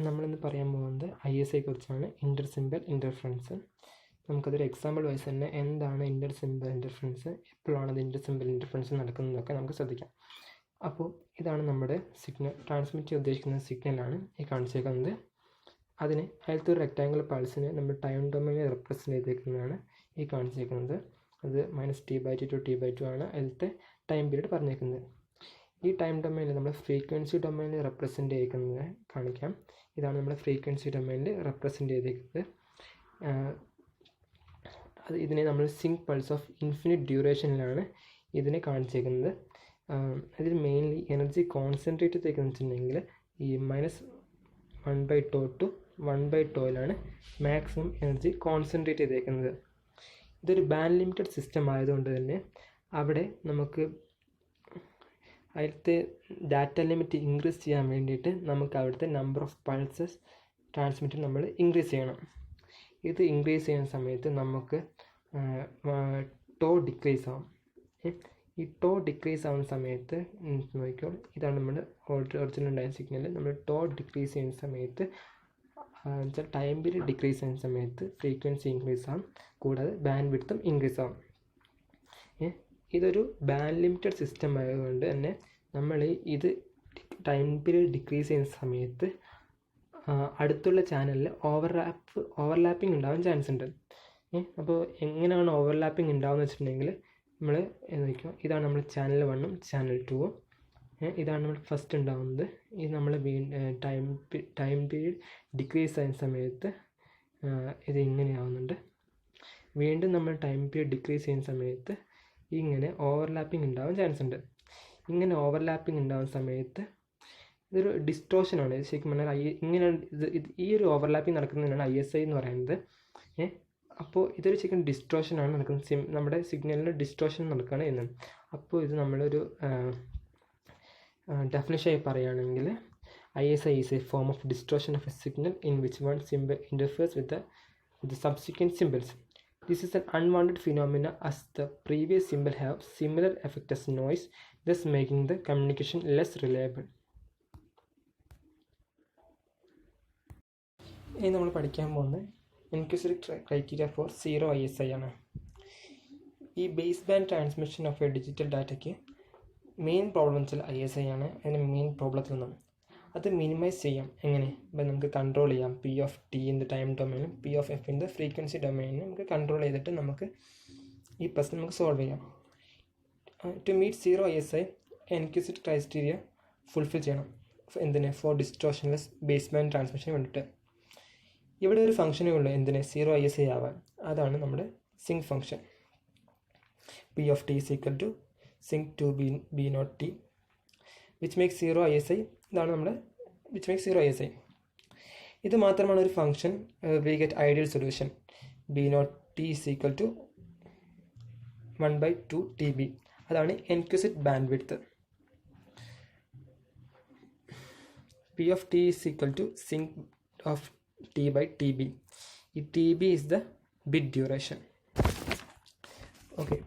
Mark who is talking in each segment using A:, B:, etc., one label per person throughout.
A: നമ്മളിന്ന് പറയാൻ പോകുന്നത് ISI കുറിച്ചാണ്, ഇൻ്റർ സിമ്പൽ ഇൻ്റർഫറൻസ്. നമുക്കതൊരു എക്സാമ്പിൾ വൈസ് തന്നെ എന്താണ് ഇൻ്റർ സിമ്പൽ ഇൻ്റർഫറൻസ്, എപ്പോഴാണ് അത് ഇൻ്റർ സിമ്പൽ ഇൻ്റർഫറൻസ് നടക്കുന്നതൊക്കെ നമുക്ക് ശ്രദ്ധിക്കാം. അപ്പോൾ ഇതാണ് നമ്മുടെ സിഗ്നൽ, ട്രാൻസ്മിറ്റ് ചെയ്യാൻ ഉദ്ദേശിക്കുന്ന സിഗ്നലാണ് ഈ കാണിച്ചേക്കുന്നത്. അതിന് അതിലത്തെ ഒരു റെക്റ്റാങ്കുലർ പൾസിനെ നമ്മൾ ടൈം ഡൊമൈനിൽ റെപ്രസെൻറ്റ് ചെയ്തേക്കുന്നതാണ് ഈ കാണിച്ചേക്കുന്നത്. അത് -T/2 to T/2 ആണ് അതിലത്തെ ടൈം പീരീഡ് പറഞ്ഞേക്കുന്നത്. ഈ ടൈം ഡൊമൈനിൽ നമ്മൾ ഫ്രീക്വൻസി ഡൊമൈനിൽ റെപ്രസെൻറ്റ് ചെയ്തിരിക്കുന്നത് കാണിക്കാം. ഇതാണ് നമ്മൾ ഫ്രീക്വൻസി ഡൊമൈനിൽ റെപ്രസെൻറ്റ് ചെയ്തിരിക്കുന്നത്. ഇതിനെ നമ്മൾ സിങ്ക് പൾസ് ഓഫ് ഇൻഫിനിറ്റ് ഡ്യൂറേഷനിലാണ് ഇതിനെ കാണിച്ചേക്കുന്നത്. അതിൽ മെയിൻലി എനർജി കോൺസെൻട്രേറ്റ് ചെയ്തേക്കുന്നത് വെച്ചിട്ടുണ്ടെങ്കിൽ ഈ -1/τ to 1/τയിലാണ് മാക്സിമം എനർജി കോൺസെൻട്രേറ്റ് ചെയ്തേക്കുന്നത്. ഇതൊരു ബാൻഡ് ലിമിറ്റഡ് സിസ്റ്റം ആയതുകൊണ്ട് തന്നെ അവിടെ നമുക്ക് അതിലത്തെ ഡാറ്റ ലിമിറ്റ് ഇൻക്രീസ് ചെയ്യാൻ വേണ്ടിയിട്ട് നമുക്ക് അവിടുത്തെ നമ്പർ ഓഫ് പൾസസ് ട്രാൻസ്മിറ്റ് നമ്മൾ ഇൻക്രീസ് ചെയ്യണം. ഇത് ഇൻക്രീസ് ചെയ്യുന്ന സമയത്ത് നമുക്ക് ടോ ഡിക്രീസ് ആവും. ഈ ടോ ഡിക്രീസ് ആവുന്ന സമയത്ത് നോക്കിക്കോൾ, ഇതാണ് നമ്മൾ ഒറിജിനൽ ഉണ്ടായ സിഗ്നൽ. നമ്മൾ ടോ ഡിക്രീസ് ചെയ്യുന്ന സമയത്ത് ടൈം പീരീഡ് ഡിക്രീസ് ചെയ്യുന്ന സമയത്ത് ഫ്രീക്വൻസി ഇൻക്രീസ് ആവും, കൂടാതെ ബാൻഡ് വിഡ്ത്തും ഇൻക്രീസ് ആവും. ഇതൊരു ബാൻഡ് ലിമിറ്റഡ് സിസ്റ്റം ആയതുകൊണ്ട് തന്നെ നമ്മൾ ഇത് ടൈം പീരീഡ് ഡിക്രീസ് ചെയ്യുന്ന സമയത്ത് അടുത്തുള്ള ചാനലിൽ ഓവർലാപ്പിംഗ് ഉണ്ടാവാൻ ചാൻസ് ഉണ്ട്. അപ്പോൾ എങ്ങനെയാണ് ഓവർലാപ്പിംഗ് ഉണ്ടാവുക വെച്ചിട്ടുണ്ടെങ്കിൽ നമ്മൾ നോക്കുക, ഇതാണ് നമ്മൾ ചാനൽ 1ഉം ചാനൽ 2ഉം. ഇതാണ് നമ്മൾ ഫസ്റ്റ് ഉണ്ടാകുന്നത്. ഇത് നമ്മൾ ടൈം പീരീഡ് ഡിക്രീസ് ചെയ്യുന്ന സമയത്ത് ഇത് ഇങ്ങനെ ആവുന്നുണ്ട്. വീണ്ടും നമ്മൾ ടൈം പീരീഡ് ഡിക്രീസ് ചെയ്യുന്ന സമയത്ത് ഇങ്ങനെ ഓവർലാപ്പിംഗ് ഉണ്ടാവാൻ ചാൻസ് ഉണ്ട്. ഇങ്ങനെ ഓവർലാപ്പിംഗ് ഉണ്ടാകുന്ന സമയത്ത് ഇതൊരു ഡിസ്റ്റോഷനാണ്. ശരിക്കും പറഞ്ഞാൽ ഇങ്ങനെയാണ് ഈ ഒരു ഓവർലാപ്പിംഗ് നടക്കുന്നതിനാണ് ISI എന്ന് പറയുന്നത്. അപ്പോൾ ഇതൊരു ശരിക്കും ഡിസ്റ്റോഷനാണ് നടക്കുന്നത്. നമ്മുടെ സിഗ്നലിന് ഡിസ്റ്റോഷൻ നടക്കുകയാണ് ചെയ്യുന്നത്. അപ്പോൾ ഇത് നമ്മളൊരു ഡെഫിനിഷനായി പറയുകയാണെങ്കിൽ ISI is a form of distortion of a signal in which one symbol interferes with the subsequent symbols. This is an unwanted phenomena as the previous symbol have similar effect as noise, thus making the communication less reliable. ഇനി നമ്മൾ പഠിക്കാൻ പോകുന്നത് ഇൻക്വിസിറ്റ് criteria four zero ISI ആണ്. ഈ base band transmission of A digital ഡാറ്റയ്ക്ക് main problem വെച്ചാൽ ISI ആണ്. അതിൻ്റെ മെയിൻ പ്രോബ്ലത്തിൽ നിന്നും അത് മിനിമൈസ് ചെയ്യാം. എങ്ങനെ? ഇപ്പം നമുക്ക് കൺട്രോൾ ചെയ്യാം. P(t) ഇൻ ദ ടൈം ഡൊമൈനും P(f) ഇൻ ദ ഫ്രീക്വൻസി ഡൊമൈനും നമുക്ക് കൺട്രോൾ ചെയ്തിട്ട് നമുക്ക് ഈ പ്രശ്നം നമുക്ക് സോൾവ് ചെയ്യാം. To meet zero ISI Nyquist criteria fulfil ചെയ്യണം. എന്തിന്? ഫോർ ഡിസ്റ്റോഷൻലെസ് ബേസ് ബാൻഡ് ട്രാൻസ്മിഷന് വേണ്ടിയിട്ട്. ഇവിടെ ഒരു ഫംഗ്ഷനേ ഉള്ളൂ എന്തിന്? സീറോ ISI ആവാൻ. അതാണ് നമ്മുടെ sinc function. P(t) is equal to sync to B0t which makes zero ISI. ഇതാണ് നമ്മുടെ which makes zero ISI. ഇത് മാത്രമാണ് ഒരു function. we get ideal solution. B0t is equal to 1/2 TB. അതാണ് Nyquist bandwidth. P(t) is equal to sync of T/TB. ഈ TB is the bit duration. Okay,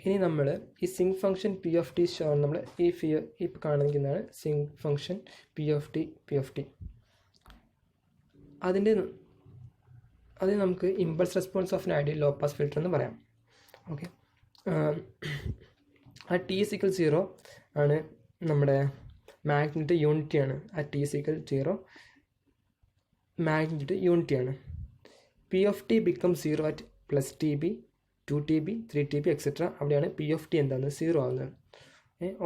A: ഇനി നമ്മൾ ഈ സിങ്ക് ഫംഗ്ഷൻ P(t) നമ്മൾ ഈ കാണിക്കുന്നതാണ് സിങ്ക് ഫംഗ്ഷൻ P(t). അത് നമുക്ക് impulse response of an ideal low pass filter എന്ന് പറയാം. ഓക്കെ, ആ T=0 ആണ് നമ്മുടെ മാഗ്നിറ്റ്യൂഡ് യൂണിറ്റിയാണ്. ആ T=0 മാഗ്നിറ്റ്യൂഡ് യൂണിറ്റിയാണ്. P(t) becomes 0 at +TB, 2TB, 3TB et cetera. അവിടെയാണ് P(t) എന്താണ് 0 ആവുന്നത്.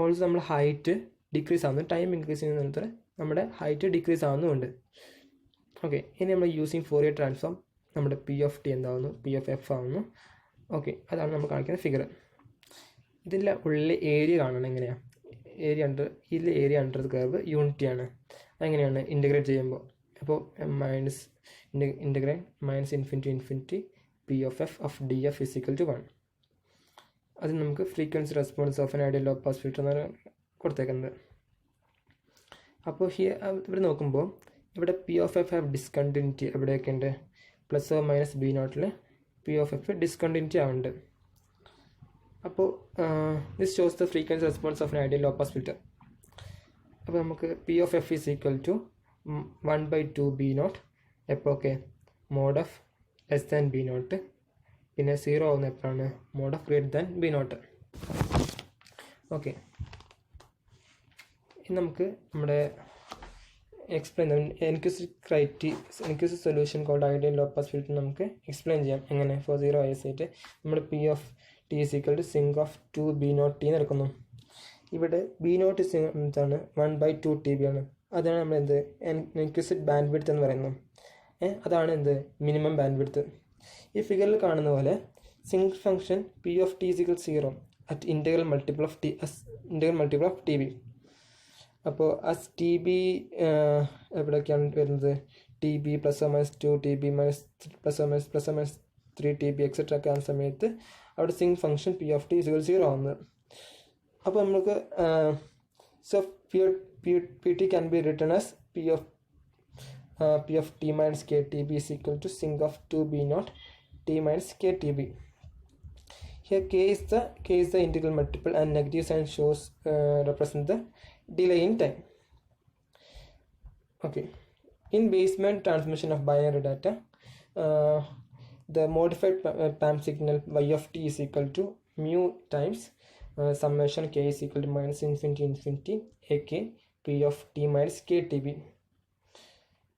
A: ഓൾസോ നമ്മൾ ഹൈറ്റ് ഡിക്രീസ് ആവുന്നു. ടൈം ഇൻക്രീസ് ചെയ്യുന്ന നമ്മുടെ ഹൈറ്റ് ഡിക്രീസ് ആവുന്നുമുണ്ട്. ഓക്കെ, ഇനി നമ്മൾ യൂസിങ് ഫോറിയർ ട്രാൻസ്ഫോം നമ്മുടെ P(t) എന്താവുന്നു? P(f) ആവുന്നു. ഓക്കെ, അതാണ് നമ്മൾ കാണിക്കുന്ന ഫിഗർ. ഇതിൻ്റെ ഉള്ളിലെ ഏരിയ കാണണം. എങ്ങനെയാണ് ഇതിലെ ഏരിയ അണ്ടർ കർവ് യൂണിറ്റിയാണ്. അതെങ്ങനെയാണ് ഇൻ്റഗ്രേറ്റ് ചെയ്യുമ്പോൾ? അപ്പോൾ integrate -∞ P(f) of df is equal to 1. അത് നമുക്ക് frequency response of an ideal low pass filter എന്നാണ് കൊടുത്തേക്കുന്നത്. അപ്പോൾ ഇവിടെ നോക്കുമ്പോൾ ഇവിടെ P(f) ഹാവ് ഡിസ്കണ്ടിന്യൂറ്റി. എവിടെയൊക്കെ ഉണ്ട്? ±B0 P(f) ഡിസ്കണ്ടിന്യൂറ്റി ആവുന്നുണ്ട്. അപ്പോൾ this shows the frequency response of an ideal low pass filter. അപ്പോൾ നമുക്ക് P(f) is equal to 1/2 B naught. എപ്പോൾ okay mod of less than B naught. പിന്നെ 0 ആവുന്ന എപ്പോഴാണ് mod of greater than B naught. Okay, ഇനി നമുക്ക് നമ്മുടെ explain Nyquist solution called ideal low pass filter നമുക്ക് എക്സ്പ്ലെയിൻ ചെയ്യാം. എങ്ങനെ ഫോർ 0 ഐസ് ആയിട്ട് നമ്മൾ P of T is equal to sinc of 2 B naught T എന്ന് എടുക്കുന്നു. ഇവിടെ ബി നോട്ട് എന്താണ് 1/2 ടി ബി ആണ്. അതാണ് നമ്മൾ എന്ത് എൻക്യൂസിഡ് ബാൻഡ് വിഡ്ത്ത് എന്ന് പറയുന്നത്. അതാണ് എന്ത് മിനിമം ബാൻഡ് വിഡ്ത്ത്. ഈ ഫിഗറിൽ കാണുന്ന പോലെ sinc function P of T is equal 0 at integral multiple of T B. അപ്പോൾ അസ് ടി ബി എവിടെയൊക്കെയാണ് വരുന്നത്, T B +2 T B +3 T B etcetera ഒക്കെ ആകുന്ന സമയത്ത് അവിടെ sinc function P of T is equal 0 ആവുന്നത്. അപ്പോൾ നമുക്ക് so P T can be written as P of T minus K T B is equal to sinc of 2 B naught T minus K T B. Here k is the integral multiple and negative sign shows represent the delay in time. Okay, in baseband transmission of binary data, the modified PAM signal y of t is equal to mu times summation k is equal to minus infinity ak p of t minus k t b.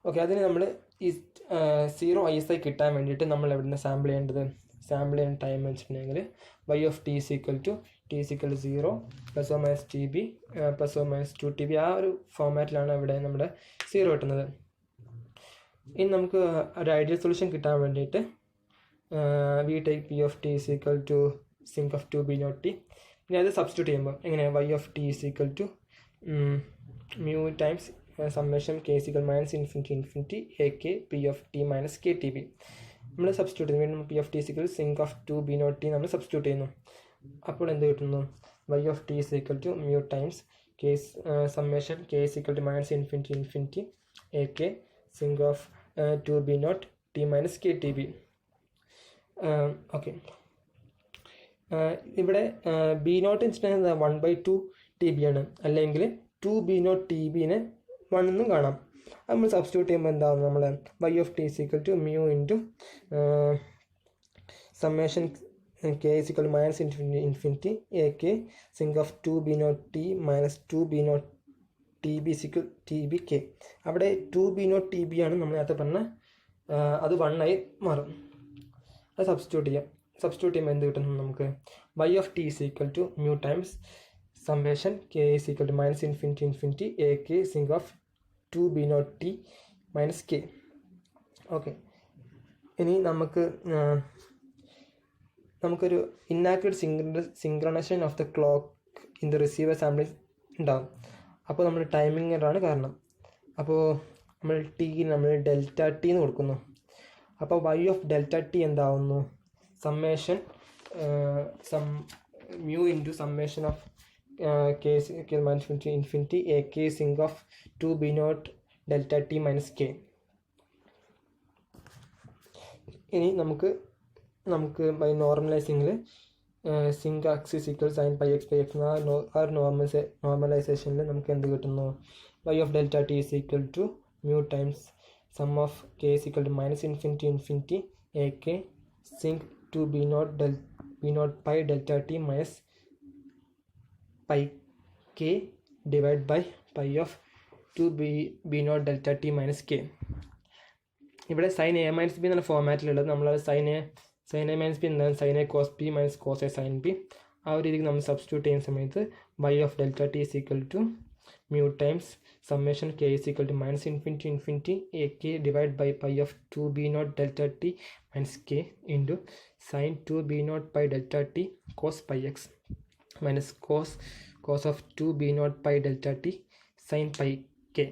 A: Okay, അതിന് നമ്മൾ ഈ 0 ISI കിട്ടാൻ വേണ്ടിയിട്ട് നമ്മൾ എവിടുന്ന് sample ചെയ്യുന്ന time വെച്ചിട്ടുണ്ടെങ്കിൽ y of t is equal to 0 ± TB ± 2 TB ആ ഒരു ഫോമാറ്റിലാണ് ഇവിടെ നമ്മുടെ 0 കിട്ടുന്നത്. ഇനി നമുക്ക് ഒരു ഐഡിയൽ സൊല്യൂഷൻ കിട്ടാൻ വേണ്ടിയിട്ട് we take P of T is equal to sinc of 2 B naught T. പിന്നെ അത് സബ്സ്റ്റിറ്റ്യൂട്ട് ചെയ്യുമ്പോൾ എങ്ങനെ y of t is equal to mu times summation k is equal minus infinity ak p of t minus k t b. നമ്മൾ substitute ചെയ്യുന്നു. വീണ്ടും P of T equal sinc of 2 B naught T നമ്മൾ substitute ചെയ്യുന്നു. അപ്പോൾ എന്ത് കിട്ടുന്നു, y of t is equal to mu times summation k is equal to minus infinity ak sinc of 2 B naught T minus K T B. Okay, ഇവിടെ B naught വെച്ചിട്ടുണ്ടെങ്കിൽ 1/2 T B ആണ്, അല്ലെങ്കിൽ 2 B naught T ബിനെ 1 എന്നും കാണാം. നമ്മൾ substitute ചെയ്യുമ്പോൾ എന്താകും, നമ്മൾ y of t is equal to mu into summation k is equal to minus infinity ak sinc of 2 B naught T minus 2 B naught T B is equal T B K. അവിടെ 2 B naught T B ആണ് നമ്മൾ നേരത്തെ പറഞ്ഞ, അത് 1 ആയി മാറും. അത് substitute ചെയ്യുമ്പോൾ എന്ത് കിട്ടുന്നു നമുക്ക്, y of t is equal to mu times summation k is equal to minus infinity ak sinc of 2 B naught T minus K. Okay, ഇനി നമുക്കൊരു inaccurate synchronisation of the clock in the receiver sampling ഉണ്ടാകും. അപ്പോൾ നമ്മൾ timing എററാണ് കാരണം. അപ്പോൾ നമ്മൾ delta T എന്ന് കൊടുക്കുന്നു. അപ്പോൾ y ഓഫ് ഡെൽറ്റ ടി എന്താവുന്നു, summation mu into summation of k is equal minus infinity ak sinc of 2 B naught delta T minus K. ഇനി നമുക്ക് ബൈ നോർമലൈസിങ്ങിൽ sinc X is equal sine pi X ആ ഒരു നോർമലൈസേഷനിൽ നമുക്ക് എന്ത് കിട്ടുന്നു, y of delta T is equal to mu times sum of k is equal to minus infinity ak sinc 2 B naught pi delta T minus pi K divide by pi of 2 B naught delta T minus K. ഇവിടെ sine A minus B എന്നുള്ള ഫോമാറ്റിലുള്ളത്. നമ്മൾ sine A minus B എന്താണ്, sine A cos B minus cos A sine B. ആ ഒരു രീതിക്ക് നമ്മൾ substitute ചെയ്യുന്ന സമയത്ത് y of delta T is equal to mu times summation k is equal to minus infinity ak divide by pi of 2 B naught delta T minus K into sine 2 B naught pi delta T cos pi X minus cos of 2 B naught pi delta T sine pi K.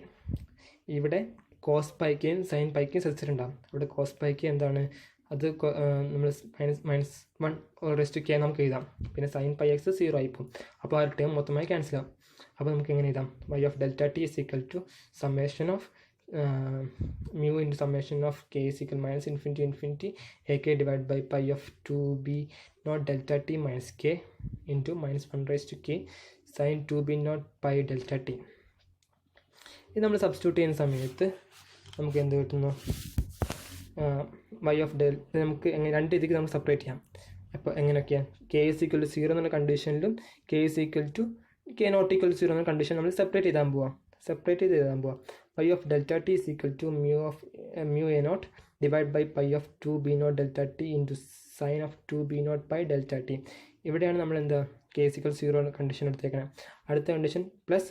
A: ഇവിടെ cos പൈക്കും sine പൈക്കും ശ്രദ്ധിച്ചിട്ടുണ്ടാകും. ഇവിടെ cos പൈക്ക് എന്താണ്, അത് നമ്മൾ -1/k നമുക്ക് എഴുതാം. പിന്നെ സൈൻ പൈ എക്സ് 0 ആയിപ്പോവും. അപ്പോൾ ആ ഒരു ടേം മൊത്തമായി ക്യാൻസൽ ആവും. അപ്പോൾ നമുക്ക് എങ്ങനെ എഴുതാം, y of delta T is equal to summation of mu into summation of k is equal minus infinity ak divide by pi of 2 B naught delta T minus K into -1/k sine 2 B naught pi delta T. ഇത് നമ്മൾ substitute ചെയ്യുന്ന സമയത്ത് നമുക്ക് എന്ത് കിട്ടുന്നു? y of del നമുക്ക് എങ്ങനെ രണ്ട് രീതിക്ക് നമുക്ക് സെപ്പറേറ്റ് ചെയ്യാം. അപ്പോൾ എങ്ങനെയൊക്കെയാണ്? k is equal to 0 എന്നുള്ള കണ്ടീഷനിലും k is equal to k not equal to 0 എന്ന കണ്ടീഷൻ നമ്മൾ സെപ്പറേറ്റ് ചെയ്ത് എഴുതാൻ പോവാം. y of delta t is equal to mu a naught divided by pi of 2 b naught delta t into sin of 2 b naught by delta t. ഇവിടെയാണ് നമ്മൾ എന്താ k is equal to 0 condition എടുത്തേക്കണം. അടുത്ത condition plus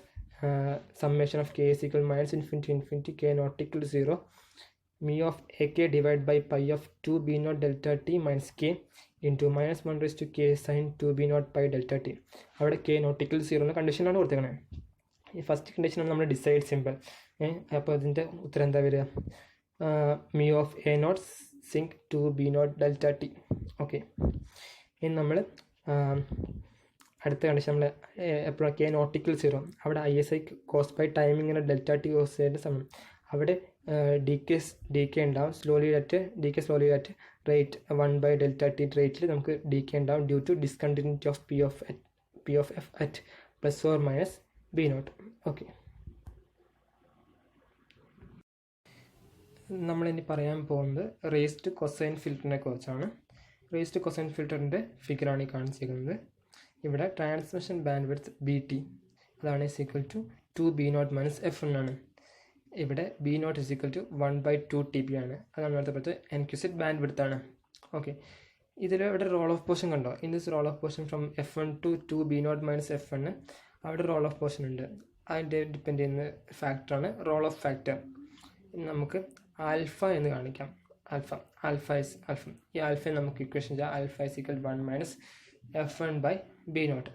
A: summation of k is equal minus infinity k not equal to 0 mu of ak divided by pi of 2 b naught delta t minus k into minus 1 raised to k sin 2 b naught by delta t. അവിടെ k not equal to 0 എന്ന കണ്ടീഷനാണ് കൊടുത്തേക്കണേ. ഈ first കണ്ടീഷനാണ് നമ്മുടെ decide simple. അപ്പോൾ അതിൻ്റെ ഉത്തരം എന്താ വരിക? mu of a naught sin 2 b naught delta t. Okay, ഇനി നമ്മൾ അടുത്ത കണ്ടീഷൻ നമ്മൾ എപ്പോഴും k not equal to 0 അവിടെ ISI കോസ് ബൈ ടൈമിങ്ങിന് ഡെൽറ്റ ടി കോസ് ചെയ്യേണ്ട സമയം അവിടെ ഡി കെ ഉണ്ടാവും slowly at rate 1 by delta t റേറ്റിൽ നമുക്ക് ഡി കെ ഉണ്ടാവും due to discontinuity of P of F at plus or minus B naught. Okay, നമ്മളിനി പറയാൻ പോകുന്നത് റേസ്ഡ് കൊസൈൻ ഫിൽറ്ററിനെ കുറിച്ചാണ്. റേസ്ഡ് കൊസൈൻ ഫിൽറ്ററിൻ്റെ ഫിഗറാണ് ഈ കാണിച്ചിരിക്കുന്നത്. ഇവിടെ transmission bandwidth B T അതാണ് is equal to 2 b naught minus F ആണ്. ഇവിടെ B naught is equal to 1/2 TB ആണ്. അതാണ് നേരത്തെ പറഞ്ഞത് എൻക്യൂസിഡ് ബാൻഡ് വിഡ്ത്ത് ആണ്. ഓക്കെ, ഇതിൽ ഇവിടെ റോൾ ഓഫ് പോർഷൻ കണ്ടോ? In this roll off portion from F1 to 2 b naught minus F ആണ്. അവിടെ റോൾ ഓഫ് പോർഷൻ ഉണ്ട്. അതിൻ്റെ ഡിപ്പെൻഡ് ചെയ്യുന്ന ഫാക്ടറാണ് റോൾ ഓഫ് ഫാക്ടർ. നമുക്ക് ആൽഫ എന്ന് കാണിക്കാം. ആൽഫ ഈ ആൽഫയെ നമുക്ക് ഇക്വേഷൻ ചെയ്യാം. Alpha is equal 1 minus F1/B0.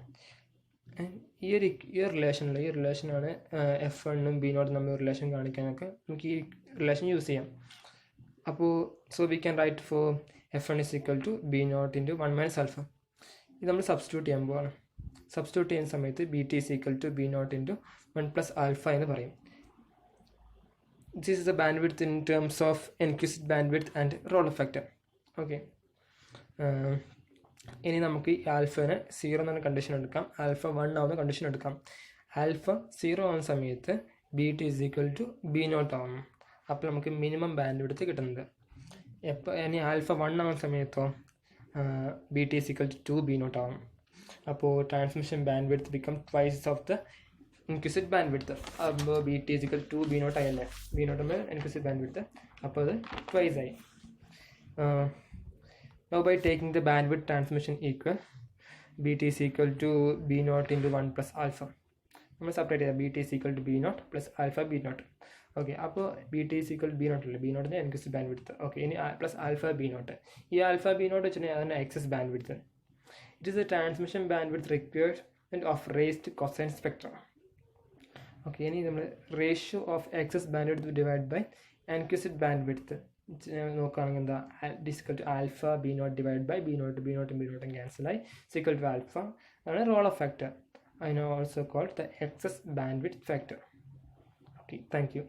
A: ഈ റിലേഷനാണ് F1ഉം B0 തമ്മിൽ റിലേഷൻ കാണിക്കാനൊക്കെ നമുക്ക് ഈ റിലേഷൻ യൂസ് ചെയ്യാം. അപ്പോൾ we can write for F1 is equal to B0 into 1 minus alpha. ഇത് നമ്മൾ സബ്സ്റ്റിറ്റ്യൂട്ട് ചെയ്യാൻ പോവാണ്. സബ്സ്റ്റിറ്റ്യൂട്ട് ചെയ്യുന്ന സമയത്ത് BT is equal to B0 into 1 plus alpha എന്ന് പറയും. This is the bandwidth in terms of implicit bandwidth and roll-off factor. Okay. ഇനി നമുക്ക് ഈ ആൽഫേനെ 0 എന്ന കണ്ടീഷൻ എടുക്കാം, ആൽഫ 1 ആവുന്ന കണ്ടീഷൻ എടുക്കാം. ആൽഫ 0 ആവുന്ന സമയത്ത് BT is equal to B0 ആവും. അപ്പോൾ നമുക്ക് മിനിമം ബാൻഡ് വിഡ്ത്ത് കിട്ടുന്നത്. ഇനി ആൽഫ 1 ആവുന്ന സമയത്തോ BT is equal to 2 B0 ആവും. അപ്പോൾ transmission bandwidth become twice of the Nyquist bandwidth. അപ്പോൾ BT is equal to 2 B0 ആയല്ലേ, B0 ഇൻക്വിസിറ്റ് ബാൻഡ് വിഡ്ത്ത്, അപ്പോൾ അത് ട്വൈസ് ആയി. Now by taking the bandwidth transmission equal, BT is equal to B0 into 1 plus alpha. നമ്മൾ separate ചെയ്യാം. BT is equal to B0 plus alpha B0. Okay, അപ്പോൾ BT is equal to B0 അല്ലേ, B0ൻ്റെ Nyquist bandwidth. Okay, ഇനി plus alpha B0. ഈ alpha B0 വെച്ചിട്ടുണ്ടെങ്കിൽ അതിന് excess bandwidth. It is a transmission bandwidth requirement of raised cosine spectrum. Okay, ഇനി നമ്മൾ ratio of excess bandwidth divide by Nyquist bandwidth നോക്കുകയാണെങ്കിൽ എന്താ, is equal to alpha B0 divide by B0 cancel ആയി സിക്കൽ to alpha. അതാണ് roll off factor. അതിനെ also called the excess bandwidth factor. Okay, thank U.